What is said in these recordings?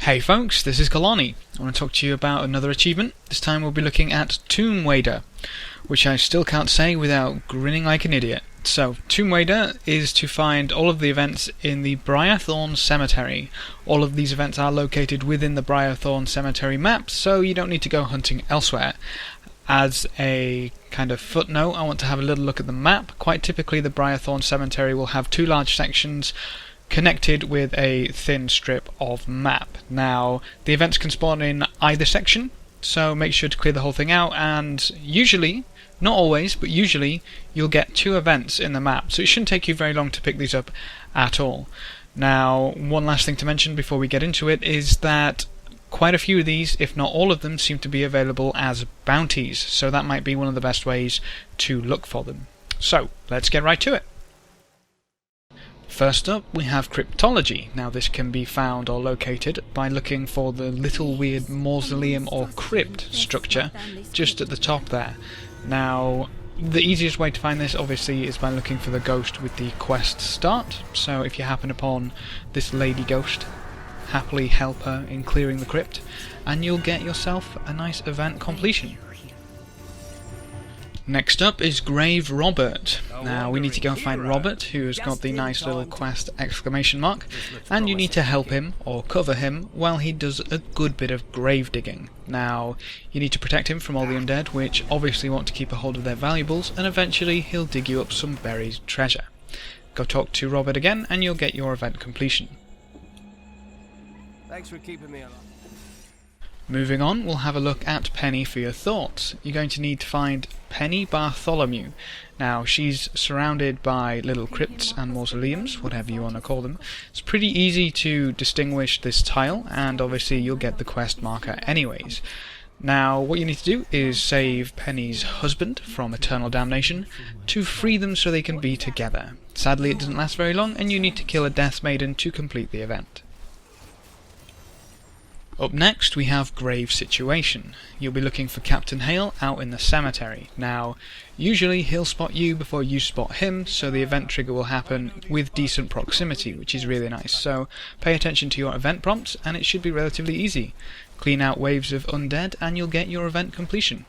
Hey folks, this is Kalani. I want to talk to you about another achievement. This time we'll be looking at Tomb Wader, which I still can't say without grinning like an idiot. So, Tomb Wader is to find all of the events in the Briarthorn Cemetery. All of these events are located within the Briarthorn Cemetery map, so you don't need to go hunting elsewhere. As a kind of footnote, I want to have a little look at the map. Quite typically the Briarthorn Cemetery will have two large sections connected with a thin strip of map. Now, the events can spawn in either section, so make sure to clear the whole thing out, and usually, not always, but usually, you'll get two events in the map, so it shouldn't take you very long to pick these up at all. Now, one last thing to mention before we get into it is that quite a few of these, if not all of them, seem to be available as bounties, so that might be one of the best ways to look for them. So, let's get right to it. First up, we have Cryptology. Now this can be found or located by looking for the little weird mausoleum or crypt structure just at the top there. Now, the easiest way to find this obviously is by looking for the ghost with the quest start. So if you happen upon this lady ghost, happily help her in clearing the crypt, and you'll get yourself a nice event completion. Next up is Grave Robert. Now we need to go and find Robert, who has got the nice little quest exclamation mark, and you need to help him, or cover him, while he does a good bit of grave digging. Now, you need to protect him from all the undead, which obviously want to keep a hold of their valuables, and eventually he'll dig you up some buried treasure. Go talk to Robert again, and you'll get your event completion. Thanks for keeping me alive. Moving on, we'll have a look at Penny for your thoughts. You're going to need to find Penny Bartholomew. Now, she's surrounded by little crypts and mausoleums, whatever you want to call them. It's pretty easy to distinguish this tile, and obviously you'll get the quest marker anyways. Now, what you need to do is save Penny's husband from eternal damnation to free them so they can be together. Sadly, it doesn't last very long, and you need to kill a Death Maiden to complete the event. Up next, we have Grave Situation. You'll be looking for Captain Hale out in the cemetery. Now, usually he'll spot you before you spot him, so the event trigger will happen with decent proximity, which is really nice. So, pay attention to your event prompts, and it should be relatively easy. Clean out waves of undead, and you'll get your event completion.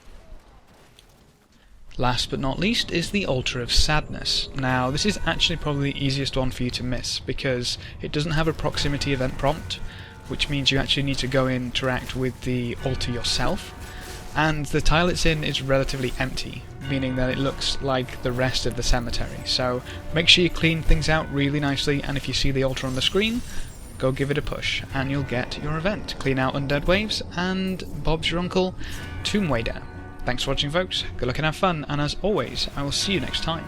Last but not least is the Altar of Sadness. Now, this is actually probably the easiest one for you to miss, because it doesn't have a proximity event prompt, which means you actually need to go interact with the altar yourself, and the tile it's in is relatively empty, meaning that it looks like the rest of the cemetery. So make sure you clean things out really nicely, and if you see the altar on the screen, go give it a push, and you'll get your event. Clean out undead waves, and Bob's your uncle, Tomb Wader. Thanks for watching folks, good luck and have fun, and as always, I will see you next time.